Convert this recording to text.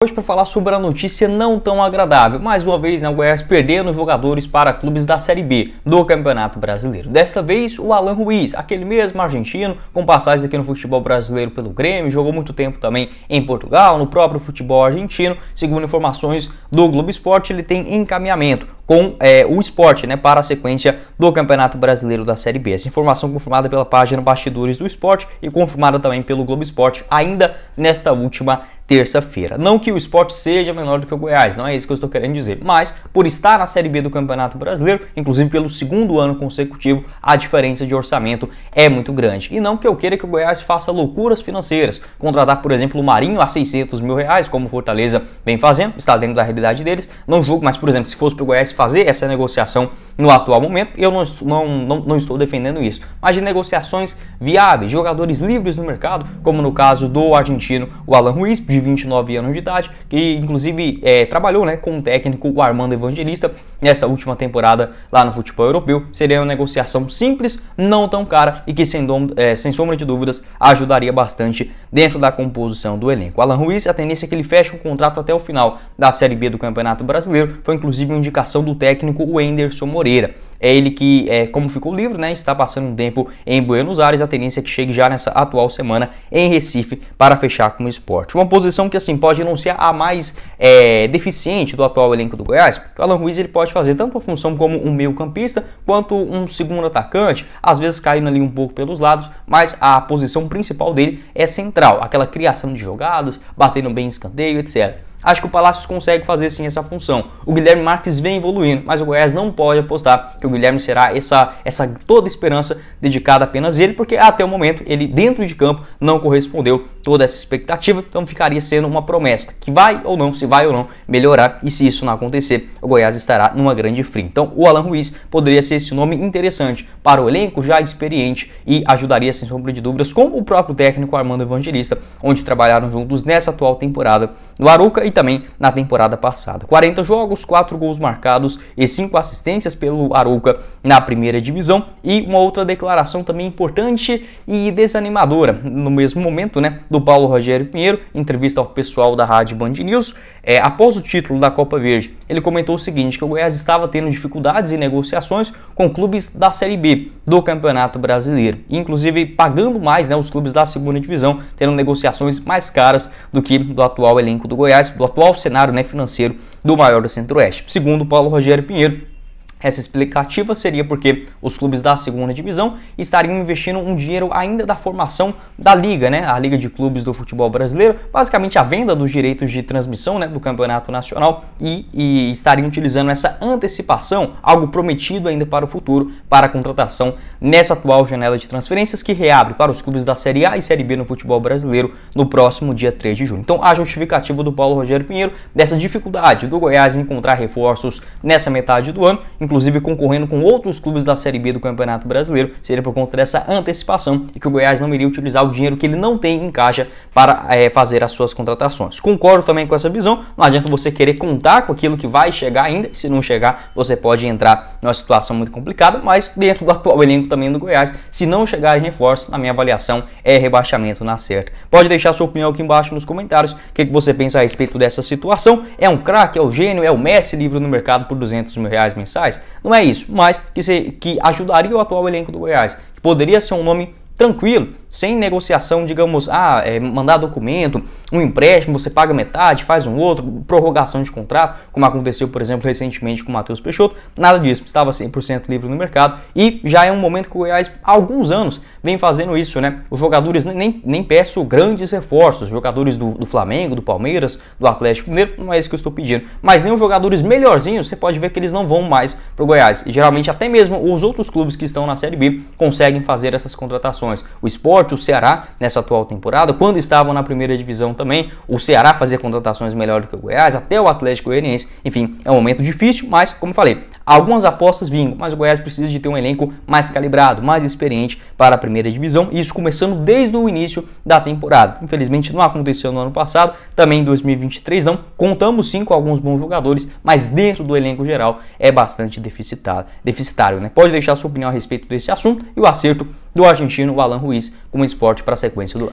Hoje para falar sobre a notícia não tão agradável, mais uma vez, o Goiás perdendo jogadores para clubes da Série B do Campeonato Brasileiro. Desta vez o Alan Ruiz, aquele mesmo argentino com passagens aqui no futebol brasileiro pelo Grêmio, jogou muito tempo também em Portugal, no próprio futebol argentino. Segundo informações do Globo Esporte, ele tem encaminhamento com o Sport, para a sequência do Campeonato Brasileiro da Série B. Essa informação confirmada pela página Bastidores do Sport e confirmada também pelo Globo Esporte ainda nesta última terça-feira. Não que o Sport seja menor do que o Goiás, não é isso que eu estou querendo dizer, mas por estar na Série B do Campeonato Brasileiro, inclusive pelo segundo ano consecutivo, a diferença de orçamento é muito grande. E não que eu queira que o Goiás faça loucuras financeiras, contratar, por exemplo, o Marinho a R$600 mil, como o Fortaleza vem fazendo, está dentro da realidade deles, não julgo, mas, por exemplo, se fosse para o Goiás fazer essa negociação no atual momento, eu não estou defendendo isso, mas de negociações viáveis, jogadores livres no mercado, como no caso do argentino, o Alan Ruiz, de 29 anos de idade, que inclusive trabalhou com o técnico, o Armando Evangelista, nessa última temporada lá no futebol europeu. Seria uma negociação simples, não tão cara e que sem sombra de dúvidas ajudaria bastante dentro da composição do elenco. O Alan Ruiz, a tendência é que ele feche um contrato até o final da Série B do Campeonato Brasileiro, foi inclusive uma indicação do técnico Wenderson Moreira. É ele que, como ficou livre, está passando um tempo em Buenos Aires, a tendência é que chegue já nessa atual semana em Recife para fechar com o Sport. Uma posição que assim pode não ser a mais deficiente do atual elenco do Goiás, porque o Alan Ruiz ele pode fazer tanto a função como um meio-campista quanto um segundo atacante, às vezes caindo ali um pouco pelos lados, mas a posição principal dele é central, aquela criação de jogadas, batendo bem em escanteio, etc. Acho que o Palácios consegue fazer sim essa função. O Guilherme Marques vem evoluindo, mas o Goiás não pode apostar que o Guilherme será essa toda esperança dedicada apenas a ele, porque até o momento ele dentro de campo não correspondeu toda essa expectativa, então ficaria sendo uma promessa que vai ou não, se vai ou não melhorar, e se isso não acontecer, o Goiás estará numa grande fria. Então o Alan Ruiz poderia ser esse nome interessante para o elenco já experiente e ajudaria sem sombra de dúvidas com o próprio técnico Armando Evangelista, onde trabalharam juntos nessa atual temporada no Arouca e também na temporada passada. 40 jogos, 4 gols marcados e 5 assistências pelo Arouca na primeira divisão. E uma outra declaração também importante e desanimadora no mesmo momento, do Paulo Rogério Pinheiro, entrevista ao pessoal da Rádio Band News, após o título da Copa Verde. Ele comentou o seguinte, que o Goiás estava tendo dificuldades em negociações com clubes da Série B do Campeonato Brasileiro, inclusive pagando mais, os clubes da segunda divisão, tendo negociações mais caras do que do atual elenco do Goiás, do atual cenário financeiro do maior do Centro-Oeste. Segundo Paulo Rogério Pinheiro, essa explicativa seria porque os clubes da segunda divisão estariam investindo um dinheiro ainda da formação da Liga, a Liga de Clubes do Futebol Brasileiro, basicamente a venda dos direitos de transmissão do Campeonato Nacional e estariam utilizando essa antecipação, algo prometido ainda para o futuro, para a contratação nessa atual janela de transferências que reabre para os clubes da Série A e Série B no futebol brasileiro no próximo dia 3 de junho. Então a justificativa do Paulo Rogério Pinheiro dessa dificuldade do Goiás em encontrar reforços nessa metade do ano, inclusive concorrendo com outros clubes da Série B do Campeonato Brasileiro, seria por conta dessa antecipação e que o Goiás não iria utilizar o dinheiro que ele não tem em caixa para fazer as suas contratações. Concordo também com essa visão, não adianta você querer contar com aquilo que vai chegar ainda, se não chegar você pode entrar numa situação muito complicada, mas dentro do atual elenco também do Goiás, se não chegar em reforço, na minha avaliação é rebaixamento na certa. Pode deixar sua opinião aqui embaixo nos comentários, o que você pensa a respeito dessa situação, é um craque, é o gênio, é o Messi livre no mercado por R$200 mil mensais? Não é isso, mas que ajudaria o atual elenco do Goiás, que poderia ser um nome tranquilo, sem negociação, digamos, mandar documento, um empréstimo, você paga metade, faz um outro, prorrogação de contrato, como aconteceu, por exemplo, recentemente com o Matheus Peixoto, nada disso, estava 100% livre no mercado e já é um momento que o Goiás, há alguns anos, vem fazendo isso, Os jogadores, nem peço grandes reforços, jogadores do Flamengo, do Palmeiras, do Atlético Mineiro, não é isso que eu estou pedindo, mas nem os jogadores melhorzinhos, você pode ver que eles não vão mais para o Goiás, e geralmente até mesmo os outros clubes que estão na Série B conseguem fazer essas contratações. O Sport, o Ceará, nessa atual temporada, quando estavam na primeira divisão também, o Ceará fazia contratações melhores do que o Goiás, até o Atlético Goianiense, enfim, é um momento difícil, mas, como falei, algumas apostas vingam, mas o Goiás precisa de ter um elenco mais calibrado, mais experiente para a primeira divisão, e isso começando desde o início da temporada. Infelizmente não aconteceu no ano passado, também em 2023 não, contamos sim com alguns bons jogadores, mas dentro do elenco geral é bastante deficitário, Pode deixar sua opinião a respeito desse assunto e o acerto do argentino Alan Ruiz como esporte para a sequência do